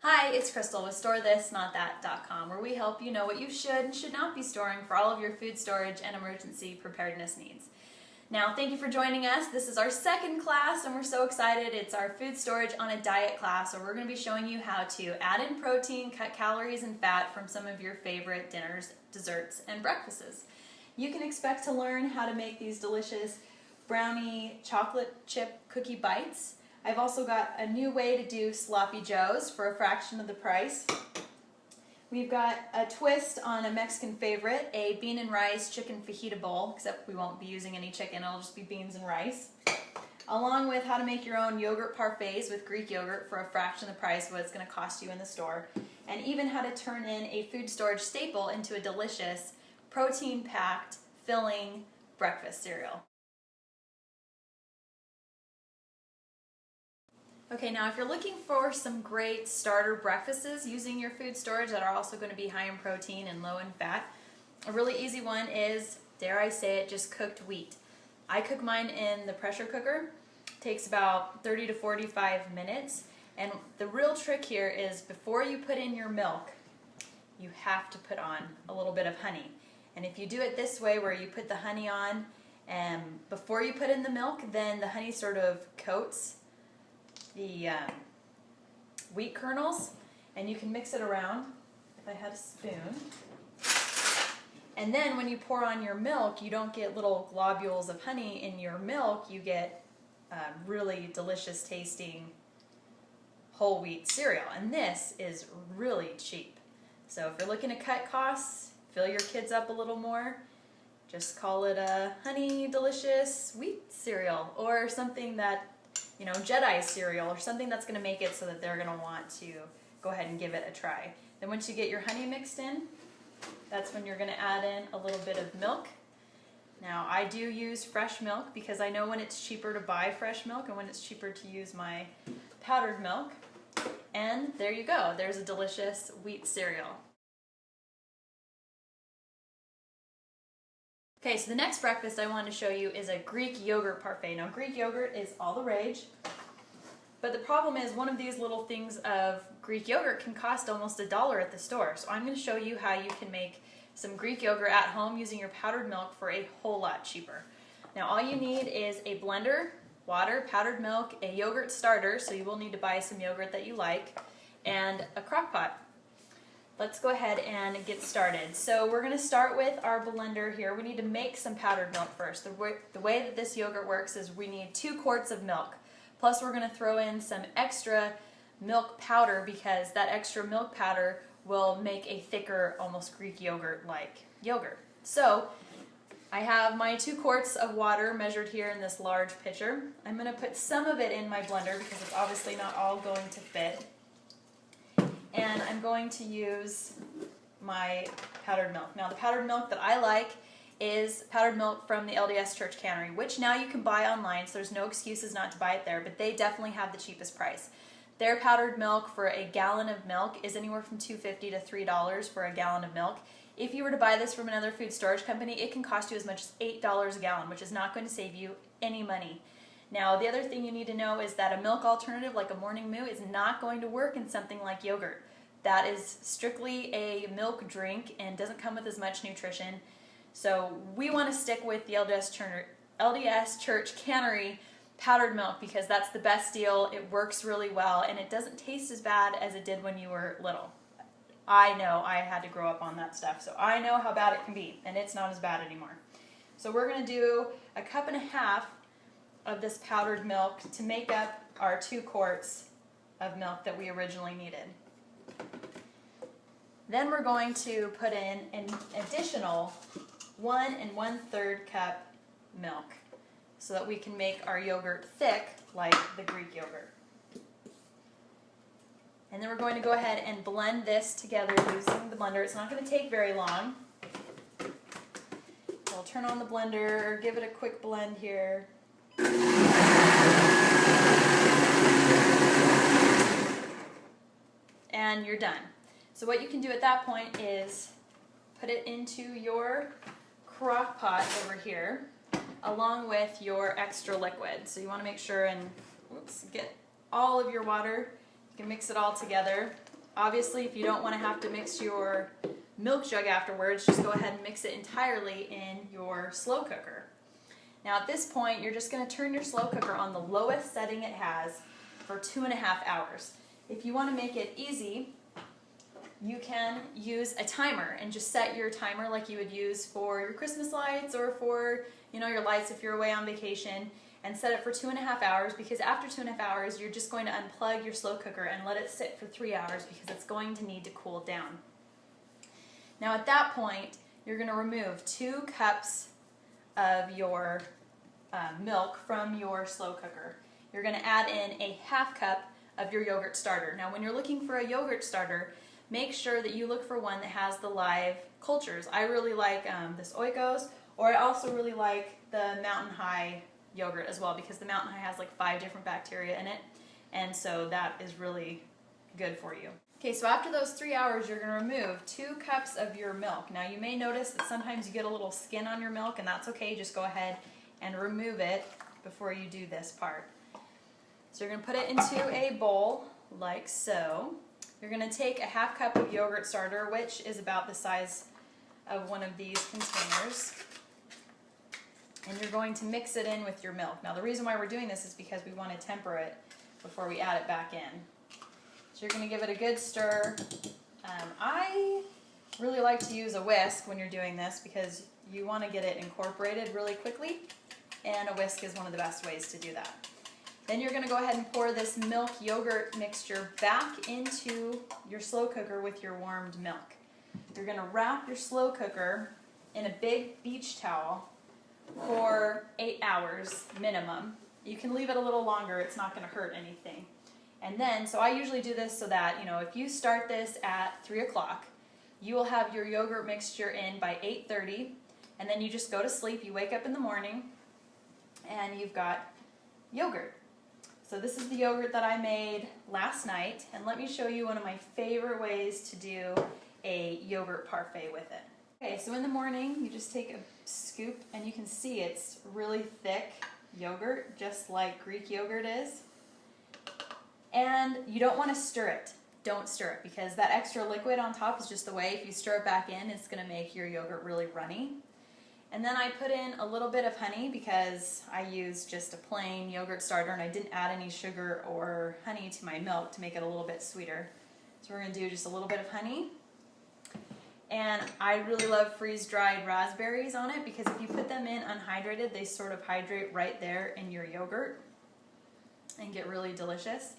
Hi, it's Crystal with StoreThisNotThat.com, where we help you know what you should and should not be storing for all of your food storage and emergency preparedness needs. Now, thank you for joining us. This is our second class, and we're so excited. It's our food storage on a diet class, where we're going to be showing you how to add in protein, cut calories and fat from some of your favorite dinners, desserts, and breakfasts. You can expect to learn how to make these delicious brownie chocolate chip cookie bites. I've also got a new way to do sloppy joes for a fraction of the price. We've got a twist on a Mexican favorite, a bean and rice chicken fajita bowl, except we won't be using any chicken, it'll just be beans and rice. Along with how to make your own yogurt parfaits with Greek yogurt for a fraction of the price of what it's going to cost you in the store. And even how to turn in a food storage staple into a delicious, protein-packed, filling breakfast cereal. Okay, now if you're looking for some great starter breakfasts using your food storage that are also going to be high in protein and low in fat, a really easy one is, dare I say it, just cooked wheat. I cook mine in the pressure cooker. It takes about 30 to 45 minutes. And the real trick here is before you put in your milk, you have to put on a little bit of honey. And if you do it this way, where you put the honey on and before you put in the milk, then the honey sort of coats the wheat kernels, and you can mix it around. If I had a spoon. And then when you pour on your milk, you don't get little globules of honey in your milk, you get really delicious tasting whole wheat cereal. And this is really cheap. So if you're looking to cut costs, fill your kids up a little more, just call it a honey delicious wheat cereal, or something that, you know, Jedi cereal, or something that's going to make it so that they're going to want to go ahead and give it a try. Then once you get your honey mixed in, that's when you're going to add in a little bit of milk. Now, I do use fresh milk because I know when it's cheaper to buy fresh milk and when it's cheaper to use my powdered milk. And there you go. There's a delicious wheat cereal. Okay, so the next breakfast I want to show you is a Greek yogurt parfait. Now, Greek yogurt is all the rage, but the problem is one of these little things of Greek yogurt can cost almost $1 at the store. So I'm going to show you how you can make some Greek yogurt at home using your powdered milk for a whole lot cheaper. Now, all you need is a blender, water, powdered milk, a yogurt starter, so you will need to buy some yogurt that you like, and a crock pot. Let's go ahead and get started. So we're going to start with our blender here. We need to make some powdered milk first. The way that this yogurt works is we need 2 quarts of milk. Plus we're going to throw in some extra milk powder, because that extra milk powder will make a thicker, almost Greek yogurt-like yogurt. So I have my 2 quarts of water measured here in this large pitcher. I'm going to put some of it in my blender because it's obviously not all going to fit. And I'm going to use my powdered milk. Now, the powdered milk that I like is powdered milk from the LDS Church Cannery, which now you can buy online, so there's no excuses not to buy it there, but they definitely have the cheapest price. Their powdered milk for a gallon of milk is anywhere from $2.50 to $3 for a gallon of milk. If you were to buy this from another food storage company, it can cost you as much as $8 a gallon, which is not going to save you any money. Now, the other thing you need to know is that a milk alternative like a morning moo is not going to work in something like yogurt. That is strictly a milk drink and doesn't come with as much nutrition. So we want to stick with the LDS Church Cannery powdered milk because that's the best deal. It works really well, and it doesn't taste as bad as it did when you were little. I know, I had to grow up on that stuff, so I know how bad it can be, and it's not as bad anymore. So we're going to do 1.5 cups of this powdered milk to make up our 2 quarts of milk that we originally needed. Then we're going to put in an additional 1 1/3 cup milk so that we can make our yogurt thick like the Greek yogurt. And then we're going to go ahead and blend this together using the blender. It's not going to take very long. I'll turn on the blender, give it a quick blend here. And you're done. So what you can do at that point is put it into your crock pot over here along with your extra liquid. So you want to make sure and get all of your water. You can mix it all together. Obviously, if you don't want to have to mix your milk jug afterwards, just go ahead and mix it entirely in your slow cooker. Now at this point, you're just going to turn your slow cooker on the lowest setting it has for 2.5 hours. If you want to make it easy, you can use a timer and just set your timer like you would use for your Christmas lights or for, you know, your lights if you're away on vacation, and set it for 2.5 hours, because after 2.5 hours you're just going to unplug your slow cooker and let it sit for 3 hours because it's going to need to cool down. Now at that point, you're going to remove 2 cups of your milk from your slow cooker. You're going to add in a 1/2 cup of your yogurt starter. Now when you're looking for a yogurt starter, make sure that you look for one that has the live cultures. I really like this Oikos, or I also really like the Mountain High yogurt as well, because the Mountain High has like 5 different bacteria in it, and so that is really good for you. Okay, so after those 3 hours, you're going to remove 2 cups of your milk. Now you may notice that sometimes you get a little skin on your milk, and that's okay. Just go ahead and remove it before you do this part. So you're going to put it into a bowl like so. You're going to take a 1/2 cup of yogurt starter, which is about the size of one of these containers, and you're going to mix it in with your milk. Now the reason why we're doing this is because we want to temper it before we add it back in. So you're going to give it a good stir. I really like to use a whisk when you're doing this because you want to get it incorporated really quickly, and a whisk is one of the best ways to do that. Then you're going to go ahead and pour this milk yogurt mixture back into your slow cooker with your warmed milk. You're going to wrap your slow cooker in a big beach towel for 8 hours minimum. You can leave it a little longer, it's not going to hurt anything. And then, so I usually do this so that, you know, if you start this at 3 o'clock, you will have your yogurt mixture in by 8:30, and then you just go to sleep. You wake up in the morning and you've got yogurt. So this is the yogurt that I made last night, and let me show you one of my favorite ways to do a yogurt parfait with it. Okay, so in the morning you just take a scoop, and you can see it's really thick yogurt, just like Greek yogurt is. And you don't want to stir it. Don't stir it, because that extra liquid on top is just the way. If you stir it back in, it's going to make your yogurt really runny. And then I put in a little bit of honey because I used just a plain yogurt starter and I didn't add any sugar or honey to my milk to make it a little bit sweeter. So we're going to do just a little bit of honey. And I really love freeze-dried raspberries on it, because if you put them in unhydrated, they sort of hydrate right there in your yogurt and get really delicious.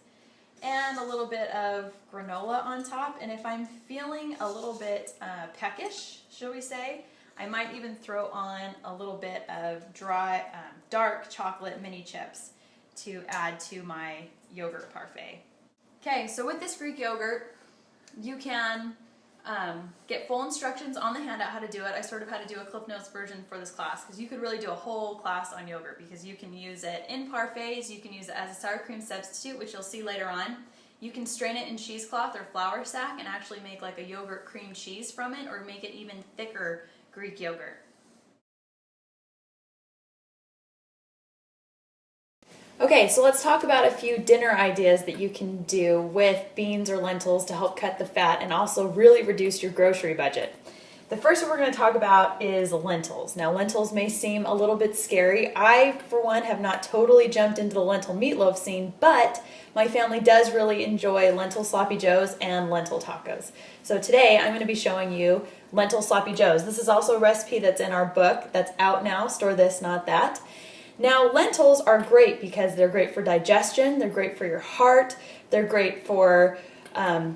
And a little bit of granola on top. And if I'm feeling a little bit peckish, shall we say, I might even throw on a little bit of dry, dark chocolate mini chips to add to my yogurt parfait. Okay, so with this Greek yogurt, you can get full instructions on the handout how to do it. I sort of had to do a Cliff Notes version for this class, because you could really do a whole class on yogurt, because you can use it in parfaits, you can use it as a sour cream substitute, which you'll see later on. You can strain it in cheesecloth or flour sack and actually make like a yogurt cream cheese from it, or make it even thicker Greek yogurt. Okay, so let's talk about a few dinner ideas that you can do with beans or lentils to help cut the fat and also really reduce your grocery budget. The first one we're going to talk about is lentils. Now, lentils may seem a little bit scary. I, for one, have not totally jumped into the lentil meatloaf scene, but my family does really enjoy lentil sloppy joes and lentil tacos. So today I'm going to be showing you lentil sloppy joes. This is also a recipe that's in our book that's out now, Store This, Not That. Now, lentils are great because they're great for digestion, they're great for your heart, they're great for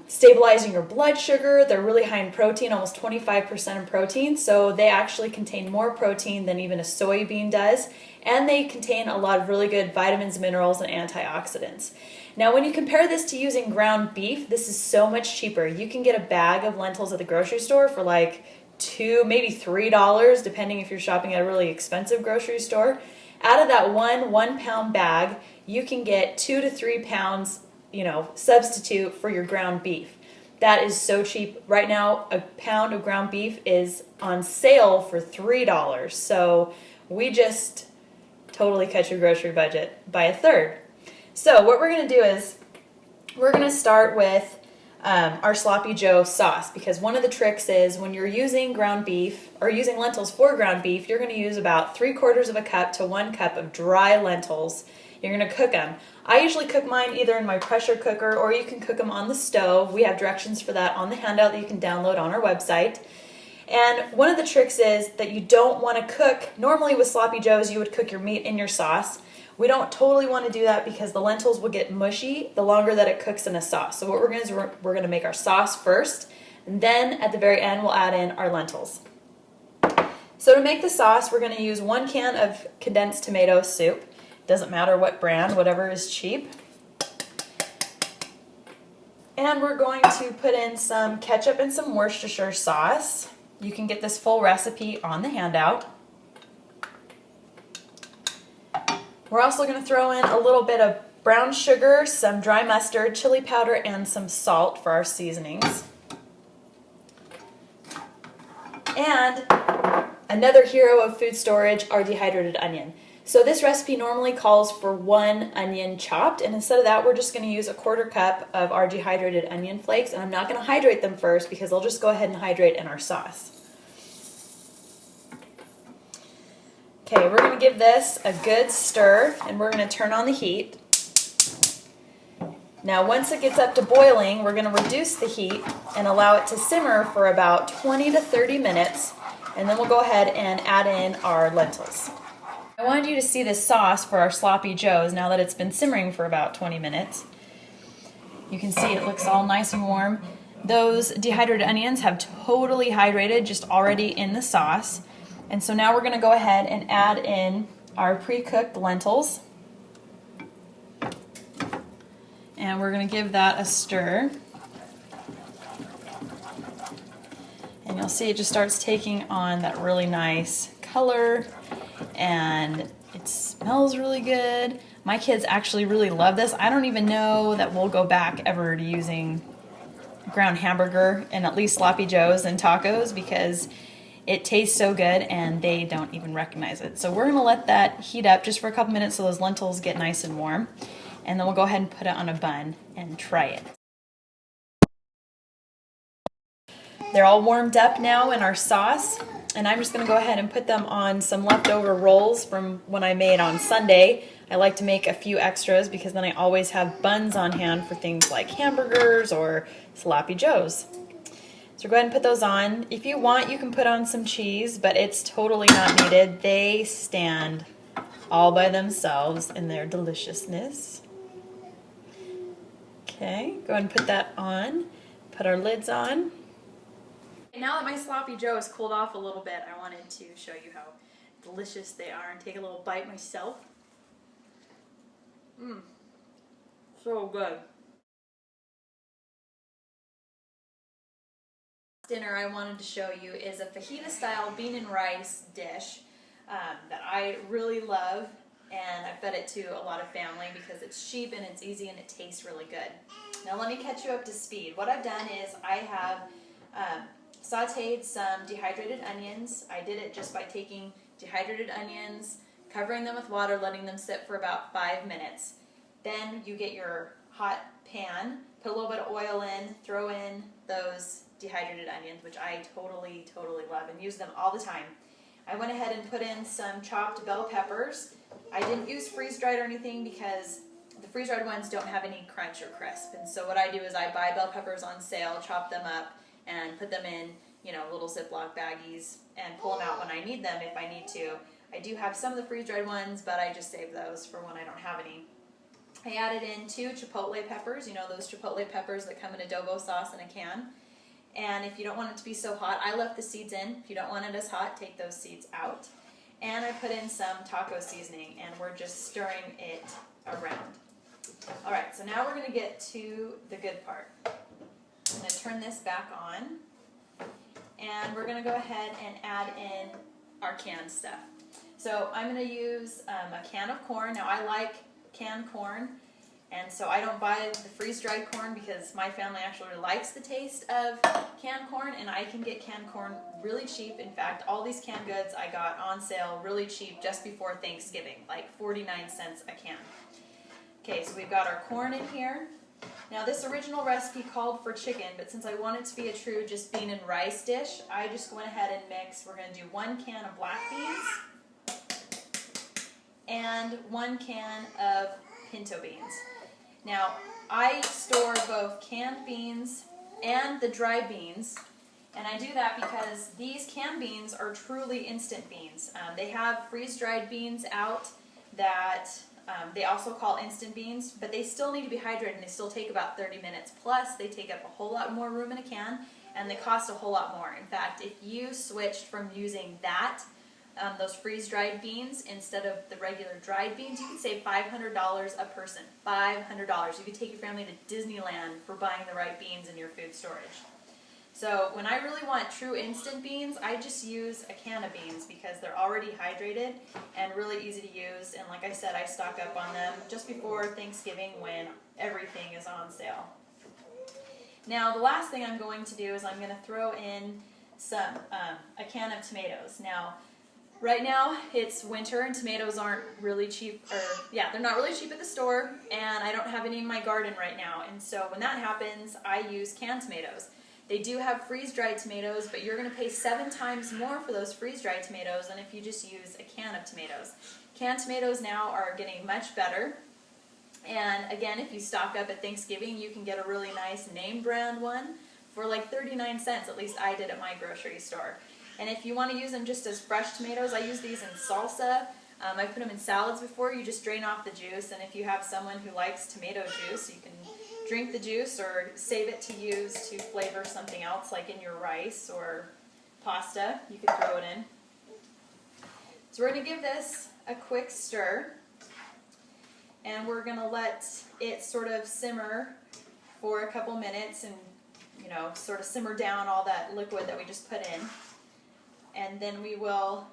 stabilizing your blood sugar. They're really high in protein, almost 25% in protein, so they actually contain more protein than even a soybean does, and they contain a lot of really good vitamins, minerals, and antioxidants. Now, when you compare this to using ground beef, this is so much cheaper. You can get a bag of lentils at the grocery store for like $2, maybe $3, depending if you're shopping at a really expensive grocery store. Out of that one pound bag, you can get 2 to 3 pounds, substitute for your ground beef. That is so cheap. Right now, a pound of ground beef is on sale for $3. So we just totally cut your grocery budget by a third. So what we're going to do is we're going to start with our Sloppy Joe sauce, because one of the tricks is when you're using ground beef or using lentils for ground beef, you're going to use about 3/4 of a cup to 1 cup of dry lentils. You're going to cook them. I usually cook mine either in my pressure cooker or you can cook them on the stove. We have directions for that on the handout that you can download on our website. And one of the tricks is that you don't want to cook, normally with Sloppy Joes you would cook your meat in your sauce. We don't totally want to do that because the lentils will get mushy the longer that it cooks in a sauce. So what we're going to do is we're going to make our sauce first, and then at the very end we'll add in our lentils. So to make the sauce, we're going to use 1 can of condensed tomato soup. Doesn't matter what brand, whatever is cheap. And we're going to put in some ketchup and some Worcestershire sauce. You can get this full recipe on the handout. We're also going to throw in a little bit of brown sugar, some dry mustard, chili powder, and some salt for our seasonings. And another hero of food storage, our dehydrated onion. So this recipe normally calls for 1 onion chopped, and instead of that we're just going to use a 1/4 cup of our dehydrated onion flakes, and I'm not going to hydrate them first because they'll just go ahead and hydrate in our sauce. Okay, we're going to give this a good stir, and we're going to turn on the heat. Now once it gets up to boiling, we're going to reduce the heat and allow it to simmer for about 20 to 30 minutes, and then we'll go ahead and add in our lentils. I wanted you to see this sauce for our Sloppy Joes now that it's been simmering for about 20 minutes. You can see it looks all nice and warm. Those dehydrated onions have totally hydrated just already in the sauce. And so now we're going to go ahead and add in our pre-cooked lentils. And we're going to give that a stir. And you'll see it just starts taking on that really nice color, and it smells really good. My kids actually really love this. I don't even know that we'll go back ever to using ground hamburger and at least Sloppy Joes and tacos because it tastes so good and they don't even recognize it. So we're going to let that heat up just for a couple minutes so those lentils get nice and warm, and then we'll go ahead and put it on a bun and try it. They're all warmed up now in our sauce, and I'm just going to go ahead and put them on some leftover rolls from when I made on Sunday. I like to make a few extras because then I always have buns on hand for things like hamburgers or Sloppy Joes. So go ahead and put those on. If you want, you can put on some cheese, but it's totally not needed. They stand all by themselves in their deliciousness. Okay, go ahead and put that on. Put our lids on. Now that my Sloppy Joe has cooled off a little bit, I wanted to show you how delicious they are and take a little bite myself. So good. Dinner I wanted to show you is a fajita style bean and rice dish that I really love, and I fed it to a lot of family because it's cheap and it's easy and it tastes really good. Now let me catch you up to speed. What I've done is I have sauteed some dehydrated onions. I did it just by taking dehydrated onions, covering them with water, letting them sit for about 5 minutes. Then you get your hot pan, put a little bit of oil in, throw in those dehydrated onions, which I totally love and use them all the time. I went ahead and put in some chopped bell peppers. I didn't use freeze-dried or anything because the freeze-dried ones don't have any crunch or crisp. And so what I do is I buy bell peppers on sale, chop them up, and put them in, little Ziploc baggies and pull them out when I need them if I need to. I do have some of the freeze-dried ones, but I just save those for when I don't have any. I added in 2 chipotle peppers, those chipotle peppers that come in adobo sauce in a can. And if you don't want it to be so hot, I left the seeds in. If you don't want it as hot, take those seeds out. And I put in some taco seasoning, and we're just stirring it around. All right, so now we're going to get to the good part. I'm going to turn this back on, and we're going to go ahead and add in our canned stuff. So I'm going to use a can of corn. Now I like canned corn, and so I don't buy the freeze-dried corn because my family actually likes the taste of canned corn, and I can get canned corn really cheap. In fact, all these canned goods I got on sale really cheap just before Thanksgiving, like 49 cents a can. Okay, so we've got our corn in here. Now this original recipe called for chicken, but since I want it to be a true just bean and rice dish, I just went ahead and mixed. We're going to do 1 can of black beans and 1 can of pinto beans. Now I store both canned beans and the dried beans, and I do that because these canned beans are truly instant beans. They have freeze-dried beans out that they also call instant beans, but they still need to be hydrated and they still take about 30 minutes. Plus, they take up a whole lot more room in a can and they cost a whole lot more. In fact, if you switched from using that, those freeze-dried beans instead of the regular dried beans, you could save $500 a person. $500. You could take your family to Disneyland for buying the right beans in your food storage. So when I really want true instant beans, I just use a can of beans because they're already hydrated and really easy to use. And like I said, I stock up on them just before Thanksgiving when everything is on sale. Now the last thing I'm going to do is I'm going to throw in a can of tomatoes. Now right now it's winter and tomatoes aren't really cheap, they're not really cheap at the store, and I don't have any in my garden right now. And so when that happens, I use canned tomatoes. They do have freeze-dried tomatoes, but you're going to pay 7 times more for those freeze-dried tomatoes than if you just use a can of tomatoes. Canned tomatoes now are getting much better. And again, if you stock up at Thanksgiving, you can get a really nice name brand one for like 39 cents. At least I did at my grocery store. And if you want to use them just as fresh tomatoes, I use these in salsa. I put them in salads before. You just drain off the juice. And if you have someone who likes tomato juice, you can drink the juice or save it to use to flavor something else, like in your rice or pasta. You can throw it in. So we're going to give this a quick stir, and we're going to let it sort of simmer for a couple minutes and, you know, sort of simmer down all that liquid that we just put in. And then we will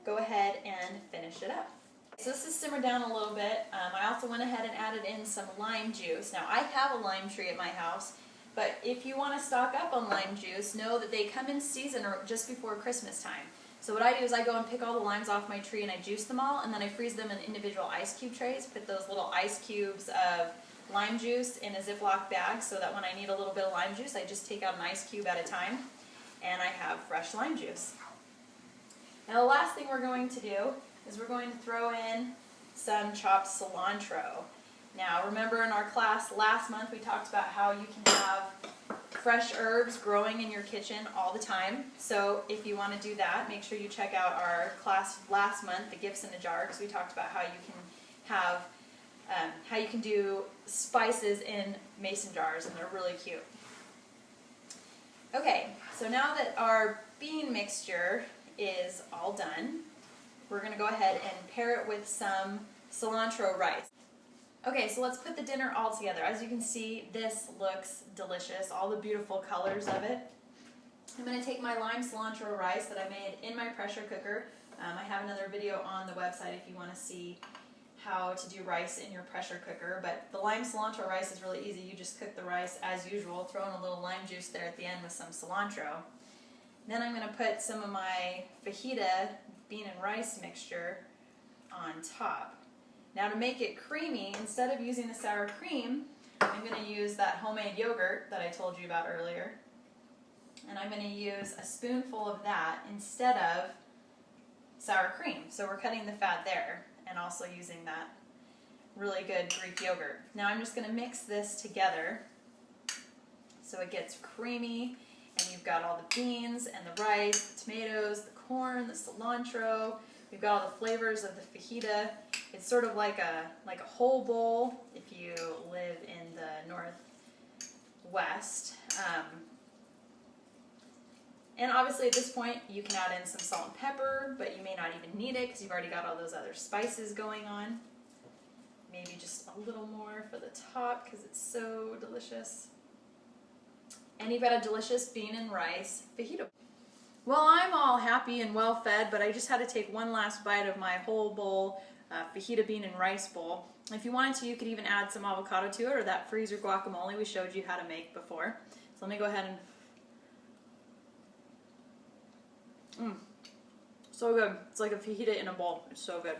go ahead and finish it up. So this is simmered down a little bit. I also went ahead and added in some lime juice. Now I have a lime tree at my house, but if you want to stock up on lime juice, know that they come in season or just before Christmas time. So what I do is I go and pick all the limes off my tree and I juice them all, and then I freeze them in individual ice cube trays, put those little ice cubes of lime juice in a Ziploc bag so that when I need a little bit of lime juice, I just take out an ice cube at a time and I have fresh lime juice. Now the last thing we're going to do is we're going to throw in some chopped cilantro. Now remember in our class last month we talked about how you can have fresh herbs growing in your kitchen all the time. So if you want to do that, make sure you check out our class last month, the gifts in a jar, because we talked about how you can have how you can do spices in mason jars, and they're really cute. Okay, so now that our bean mixture is all done, we're going to go ahead and pair it with some cilantro rice. Okay, so let's put the dinner all together. As you can see, this looks delicious, all the beautiful colors of it. I'm going to take my lime cilantro rice that I made in my pressure cooker. I have another video on the website if you want to see how to do rice in your pressure cooker, but the lime cilantro rice is really easy. You just cook the rice as usual, throw in a little lime juice there at the end with some cilantro. Then I'm going to put some of my fajita bean and rice mixture on top. Now to make it creamy, instead of using the sour cream, I'm going to use that homemade yogurt that I told you about earlier. And I'm going to use a spoonful of that instead of sour cream. So we're cutting the fat there and also using that really good Greek yogurt. Now I'm just going to mix this together so it gets creamy, and you've got all the beans and the rice, the tomatoes, the corn, the cilantro. We've got all the flavors of the fajita. It's sort of like a whole bowl if you live in the Northwest. And obviously at this point you can add in some salt and pepper, but you may not even need it because you've already got all those other spices going on. Maybe just a little more for the top because it's so delicious. And you've got a delicious bean and rice fajita. Well, I'm all happy and well fed, but I just had to take one last bite of my whole bowl fajita bean and rice bowl. If you wanted to, you could even add some avocado to it, or that freezer guacamole we showed you how to make before. So let me go ahead and so good. It's like a fajita in a bowl. It's so good.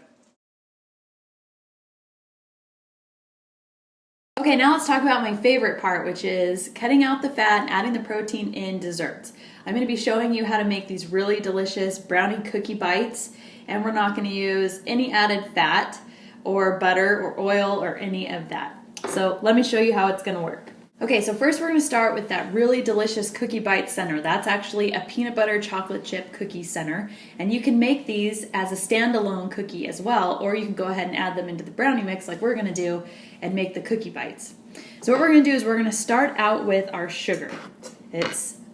Okay, Okay, now let's talk about my favorite part, which is cutting out the fat and adding the protein in desserts. I'm going to be showing you how to make these really delicious brownie cookie bites, and we're not going to use any added fat or butter or oil or any of that. So let me show you how it's going to work. Okay, so first we're going to start with that really delicious cookie bite center. That's actually a peanut butter chocolate chip cookie center, and you can make these as a standalone cookie as well, or you can go ahead and add them into the brownie mix like we're going to do and make the cookie bites. So what we're going to do is we're going to start out with our sugar.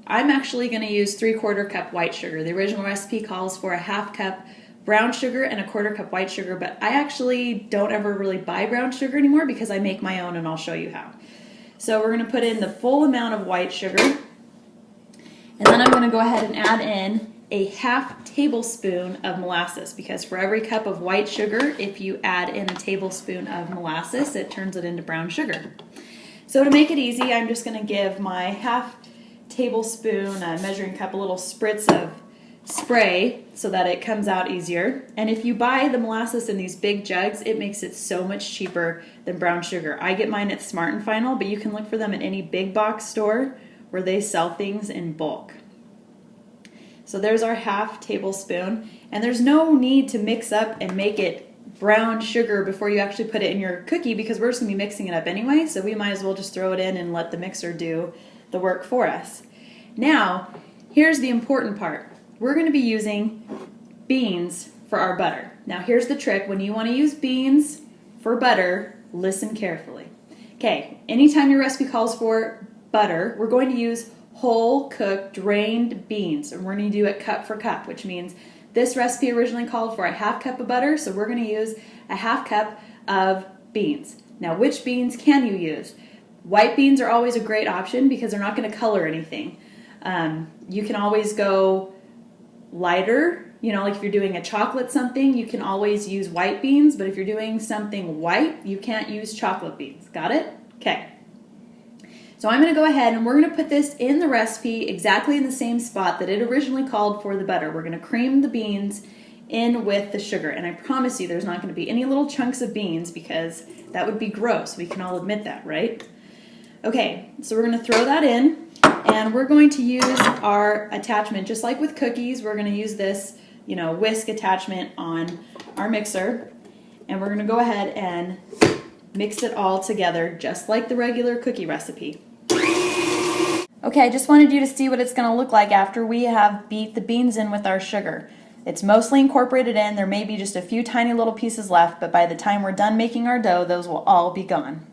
I'm actually going to use 3/4 cup white sugar. The original recipe calls for a 1/2 cup brown sugar and a 1/4 cup white sugar, but I actually don't ever really buy brown sugar anymore because I make my own, and I'll show you how. So we're going to put in the full amount of white sugar, and then I'm going to go ahead and add in a 1/2 tablespoon of molasses, because for every cup of white sugar, if you add in a tablespoon of molasses, it turns it into brown sugar. So to make it easy, I'm just going to give my 1/2 tablespoon measuring cup a little spritz of spray so that it comes out easier. And if you buy the molasses in these big jugs, it makes it so much cheaper than brown sugar. I get mine at Smart & Final, but you can look for them at any big box store where they sell things in bulk. So there's our 1/2 tablespoon, and there's no need to mix up and make it brown sugar before you actually put it in your cookie, because we're just going to be mixing it up anyway, so we might as well just throw it in and let the mixer do the work for us. Now, here's the important part. We're going to be using beans for our butter. Now here's the trick. When you want to use beans for butter, listen carefully. Okay, anytime your recipe calls for butter, we're going to use whole cooked drained beans, and we're going to do it cup for cup, which means this recipe originally called for a 1/2 cup of butter, so we're going to use a 1/2 cup of beans. Now, which beans can you use? White beans are always a great option because they're not going to color anything. You can always go lighter, like if you're doing a chocolate something, you can always use white beans, but if you're doing something white, you can't use chocolate beans. Got it? Okay. So I'm going to go ahead and we're going to put this in the recipe exactly in the same spot that it originally called for the butter. We're going to cream the beans in with the sugar, and I promise you there's not going to be any little chunks of beans because that would be gross. We can all admit that, right? Okay, so we're going to throw that in, and we're going to use our attachment just like with cookies. We're going to use this, whisk attachment on our mixer, and we're going to go ahead and mix it all together just like the regular cookie recipe. Okay, I just wanted you to see what it's going to look like after we have beat the beans in with our sugar. It's mostly incorporated in. There may be just a few tiny little pieces left, but by the time we're done making our dough, those will all be gone.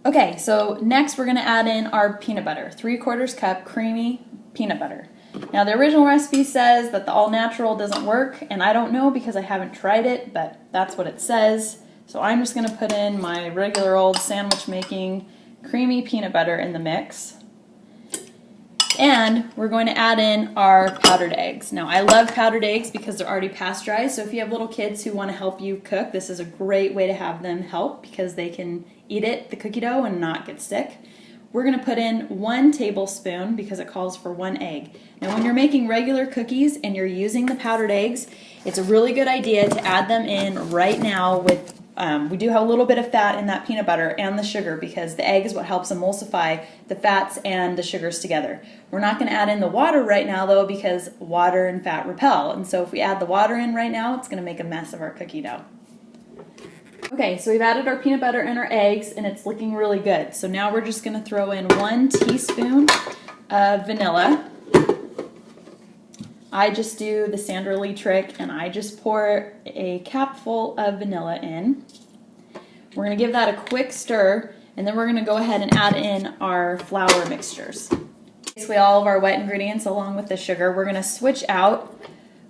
Okay, so next we're going to add in our peanut butter, 3/4 cup creamy peanut butter. Now the original recipe says that the all natural doesn't work, and I don't know because I haven't tried it, but that's what it says. So I'm just going to put in my regular old sandwich making creamy peanut butter in the mix. And we're going to add in our powdered eggs. Now I love powdered eggs because they're already pasteurized, so if you have little kids who want to help you cook, this is a great way to have them help because they can eat it, the cookie dough, and not get sick. We're going to put in 1 tablespoon because it calls for 1 egg. Now when you're making regular cookies and you're using the powdered eggs, it's a really good idea to add them in right now with we do have a little bit of fat in that peanut butter and the sugar because the egg is what helps emulsify the fats and the sugars together. We're not going to add in the water right now though because water and fat repel, and so if we add the water in right now, it's going to make a mess of our cookie dough. Okay, so we've added our peanut butter and our eggs, and it's looking really good. So now we're just going to throw in 1 teaspoon of vanilla. I just do the Sandra Lee trick, and I just pour a capful of vanilla in. We're going to give that a quick stir, and then we're going to go ahead and add in our flour mixtures. Basically all of our wet ingredients along with the sugar. We're going to switch out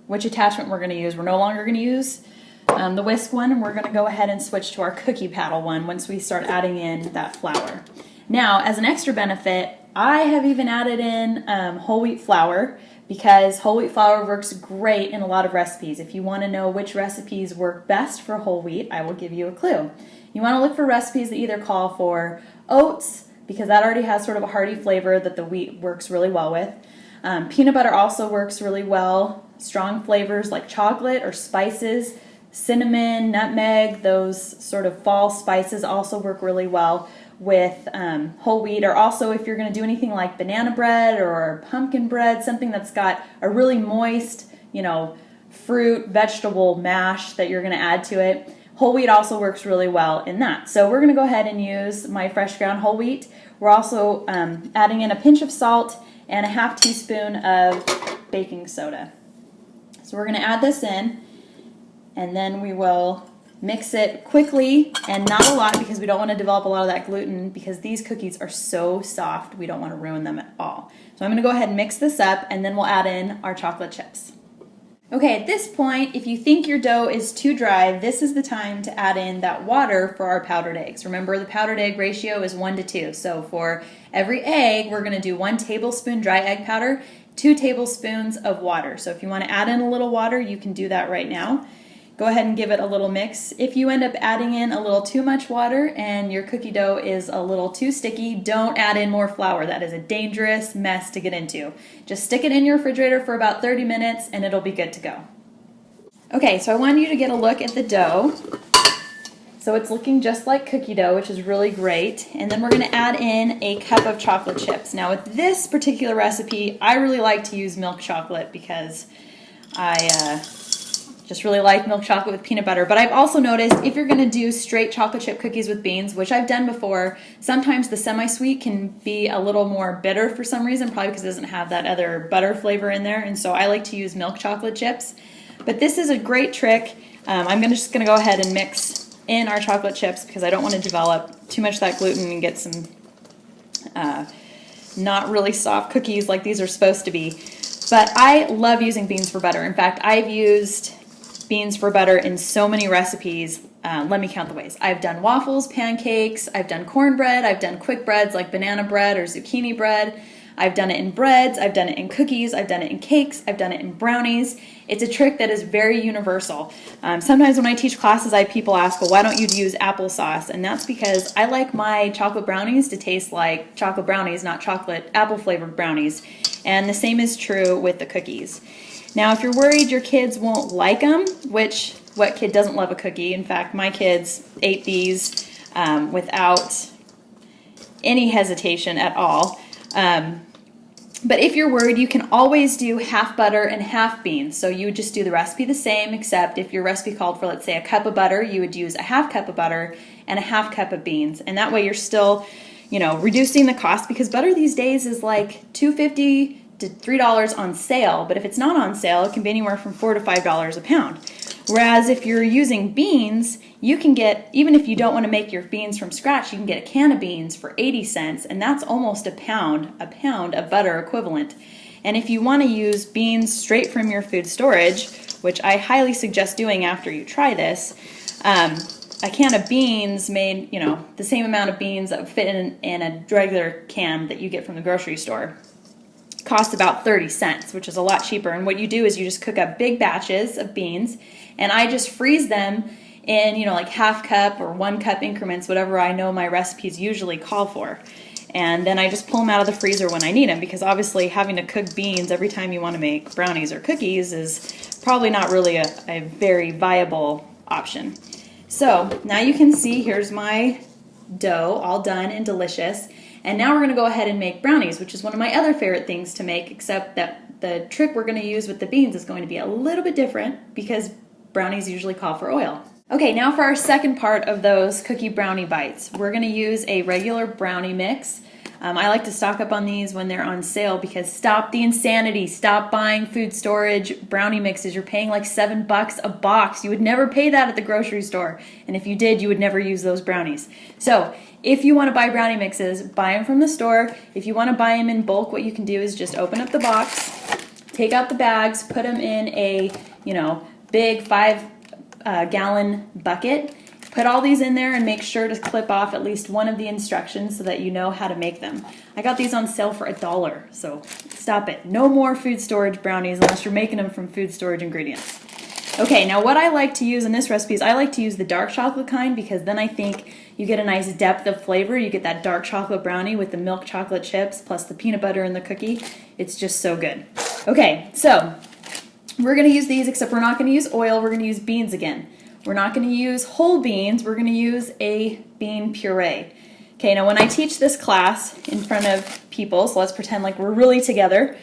which attachment we're going to use. We're no longer going to use the whisk one, and we're going to go ahead and switch to our cookie paddle one once we start adding in that flour. Now, as an extra benefit, I have even added in whole wheat flour because whole wheat flour works great in a lot of recipes. If you want to know which recipes work best for whole wheat, I will give you a clue. You want to look for recipes that either call for oats, because that already has sort of a hearty flavor that the wheat works really well with. Peanut butter also works really well. Strong flavors like chocolate or spices cinnamon, nutmeg, those sort of fall spices also work really well with whole wheat, or also if you're going to do anything like banana bread or pumpkin bread, something that's got a really moist, fruit, vegetable mash that you're going to add to it. Whole wheat also works really well in that. So we're going to go ahead and use my fresh ground whole wheat. We're also adding in a pinch of salt and a half teaspoon of baking soda. So we're going to add this in, and then we will mix it quickly and not a lot because we don't want to develop a lot of that gluten, because these cookies are so soft we don't want to ruin them at all. So I'm going to go ahead and mix this up, and then we'll add in our chocolate chips. Okay, at this point, if you think your dough is too dry, this is the time to add in that water for our powdered eggs. Remember, the powdered egg ratio is 1 to 2. So for every egg, we're going to do 1 tablespoon dry egg powder, 2 tablespoons of water. So if you want to add in a little water, you can do that right now. Go ahead and give it a little mix. If you end up adding in a little too much water and your cookie dough is a little too sticky, don't add in more flour. That is a dangerous mess to get into. Just stick it in your refrigerator for about 30 minutes and it'll be good to go. Okay, so I want you to get a look at the dough. So it's looking just like cookie dough, which is really great. And then we're going to add in a cup of chocolate chips. Now with this particular recipe, I really like to use milk chocolate because I just really like milk chocolate with peanut butter. But I've also noticed if you're going to do straight chocolate chip cookies with beans, which I've done before, sometimes the semi-sweet can be a little more bitter for some reason, probably because it doesn't have that other butter flavor in there. And so I like to use milk chocolate chips. But this is a great trick. I'm just going to go ahead and mix in our chocolate chips because I don't want to develop too much of that gluten and get some not really soft cookies like these are supposed to be. But I love using beans for butter. In fact, I've used beans for butter in so many recipes. Let me count the ways. I've done waffles, pancakes, I've done cornbread, I've done quick breads like banana bread or zucchini bread. I've done it in breads, I've done it in cookies, I've done it in cakes, I've done it in brownies. It's a trick that is very universal. Sometimes when I teach classes, people ask, well, why don't you use applesauce? And that's because I like my chocolate brownies to taste like chocolate brownies, not chocolate apple flavored brownies. And the same is true with the cookies. Now, if you're worried your kids won't like them, which what kid doesn't love a cookie? In fact, my kids ate these without any hesitation at all. But if you're worried, you can always do half butter and half beans. So you would just do the recipe the same, except if your recipe called for, let's say, a cup of butter, you would use a half cup of butter and a half cup of beans. And that way you're still, reducing the cost, because butter these days is like $2.50 to $3 on sale. But if it's not on sale, it can be anywhere from $4 to $5 a pound. Whereas if you're using beans, you can get, even if you don't want to make your beans from scratch, you can get a can of beans for 80 cents, and that's almost a pound of butter equivalent. And if you want to use beans straight from your food storage, which I highly suggest doing after you try this, a can of beans made, the same amount of beans that would fit in a regular can that you get from the grocery store, costs about 30 cents, which is a lot cheaper. And what you do is you just cook up big batches of beans, and I just freeze them in, like half cup or 1 cup increments, whatever I know my recipes usually call for. And then I just pull them out of the freezer when I need them, because obviously having to cook beans every time you want to make brownies or cookies is probably not really a very viable option. So now you can see here's my dough all done and delicious. And now we're going to go ahead and make brownies, which is one of my other favorite things to make, except that the trick we're going to use with the beans is going to be a little bit different because brownies usually call for oil. Okay, now for our second part of those cookie brownie bites. We're going to use a regular brownie mix. I like to stock up on these when they're on sale because stop the insanity. Stop buying food storage brownie mixes. You're paying like $7 a box. You would never pay that at the grocery store. And if you did, you would never use those brownies. So if you want to buy brownie mixes, buy them from the store. If you want to buy them in bulk, what you can do is just open up the box, take out the bags, put them in a, big 5-gallon bucket. Put all these in there and make sure to clip off at least one of the instructions so that you know how to make them. I got these on sale for $1, so stop it. No more food storage brownies unless you're making them from food storage ingredients. Okay, now what I like to use in this recipe is I like to use the dark chocolate kind, because then I think you get a nice depth of flavor. You get that dark chocolate brownie with the milk chocolate chips plus the peanut butter in the cookie. It's just so good. Okay, so we're going to use these, except we're not going to use oil. We're going to use beans again. we're not going to use whole beans, we're going to use a bean puree. Okay, now when I teach this class in front of people, so let's pretend like we're really together,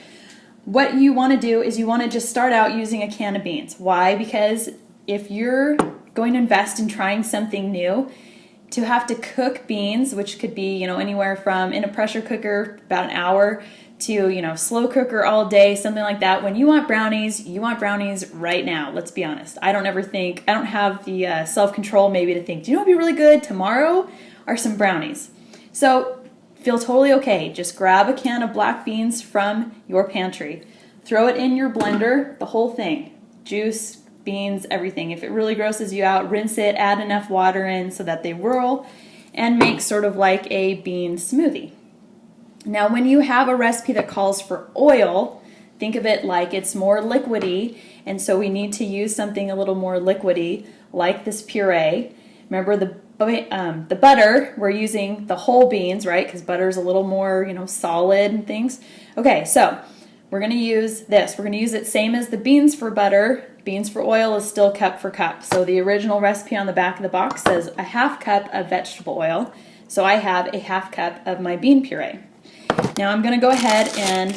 what you want to do is you want to just start out using a can of beans. Why? Because if you're going to invest in trying something new, to have to cook beans, which could be, anywhere from in a pressure cooker about an hour to, slow cooker all day, something like that. When you want brownies right now. Let's be honest. I don't have the self-control maybe to think, do you know what would be really good tomorrow are some brownies. So feel totally okay. Just grab a can of black beans from your pantry. Throw it in your blender, the whole thing. Juice, beans, everything. If it really grosses you out, rinse it, add enough water in so that they whirl, and make sort of like a bean smoothie. Now when you have a recipe that calls for oil, think of it like it's more liquidy, and so we need to use something a little more liquidy like this puree. Remember the butter, we're using the whole beans, right? Because butter is a little more, solid and things. Okay, so we're going to use this. We're going to use it same as the beans for butter. Beans for oil is still cup for cup. So the original recipe on the back of the box says a half cup of vegetable oil. So I have a half cup of my bean puree. Now I'm going to go ahead and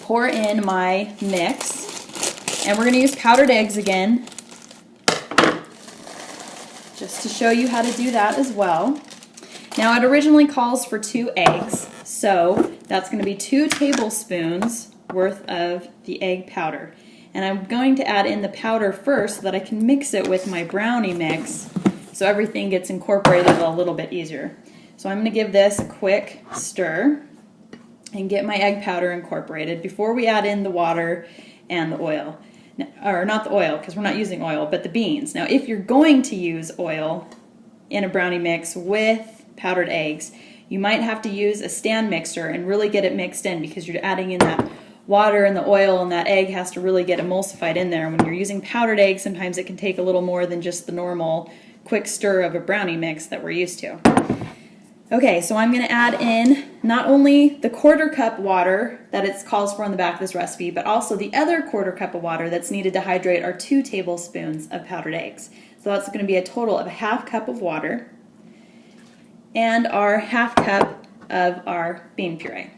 pour in my mix. And we're going to use powdered eggs again, just to show you how to do that as well. Now it originally calls for 2 eggs, so that's going to be 2 tablespoons worth of the egg powder. And I'm going to add in the powder first so that I can mix it with my brownie mix so everything gets incorporated a little bit easier. So I'm going to give this a quick stir and get my egg powder incorporated before we add in the water and the oil. Or not the oil, because we're not using oil, but the beans. Now if you're going to use oil in a brownie mix with powdered eggs, you might have to use a stand mixer and really get it mixed in, because you're adding in that water and the oil, and that egg has to really get emulsified in there. When you're using powdered eggs, sometimes it can take a little more than just the normal quick stir of a brownie mix that we're used to. Okay, so I'm going to add in not only the 1/4 cup water that it calls for on the back of this recipe, but also the other 1/4 cup of water that's needed to hydrate our 2 tablespoons of powdered eggs. So that's going to be a total of a half cup of water and our half cup of our bean puree.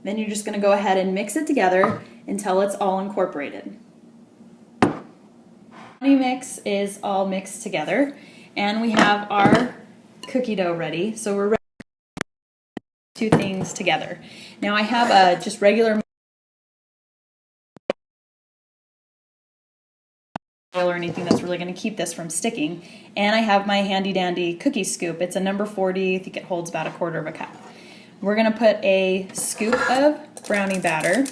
Then you're just going to go ahead and mix it together until it's all incorporated. The mix is all mixed together, and we have our cookie dough ready, so we're ready to do 2 things together. Now I have just regular oil or anything that's really going to keep this from sticking, and I have my handy dandy cookie scoop. It's a number 40, I think it holds about a 1/4 cup. We're going to put a scoop of brownie batter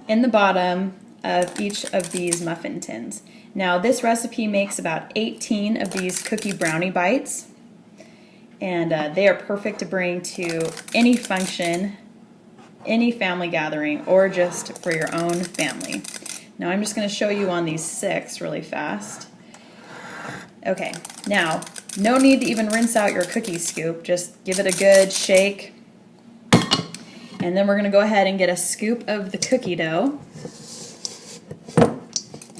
in the bottom of each of these muffin tins. Now this recipe makes about 18 of these cookie brownie bites, and they are perfect to bring to any function, any family gathering, or just for your own family. Now I'm just going to show you on these 6 really fast. Okay, now no need to even rinse out your cookie scoop, just give it a good shake, and then we're going to go ahead and get a scoop of the cookie dough.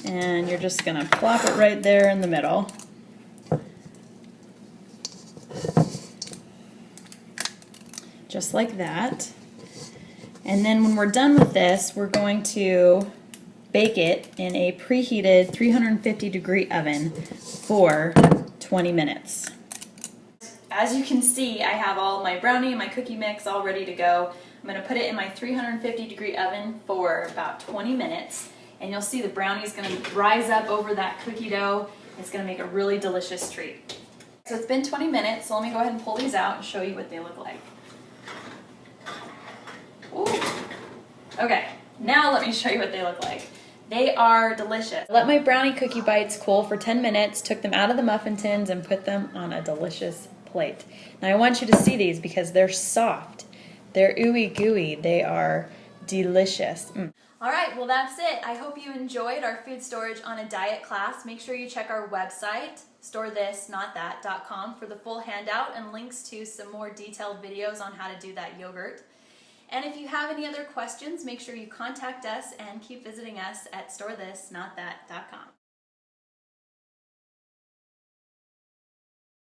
And you're just going to plop it right there in the middle. Just like that. And then when we're done with this, we're going to bake it in a preheated 350-degree oven for 20 minutes. As you can see, I have all my brownie and my cookie mix all ready to go. I'm going to put it in my 350-degree oven for about 20 minutes. And you'll see the brownie is going to rise up over that cookie dough. It's going to make a really delicious treat. So it's been 20 minutes, so let me go ahead and pull these out and show you what they look like. Ooh. Okay, now let me show you what they look like. They are delicious. I let my brownie cookie bites cool for 10 minutes, took them out of the muffin tins, and put them on a delicious plate. Now I want you to see these because they're soft. They're ooey gooey. They are delicious. All right, well that's it. I hope you enjoyed our food storage on a diet class. Make sure you check our website, storethisnotthat.com, for the full handout and links to some more detailed videos on how to do that yogurt. And if you have any other questions, make sure you contact us and keep visiting us at storethisnotthat.com.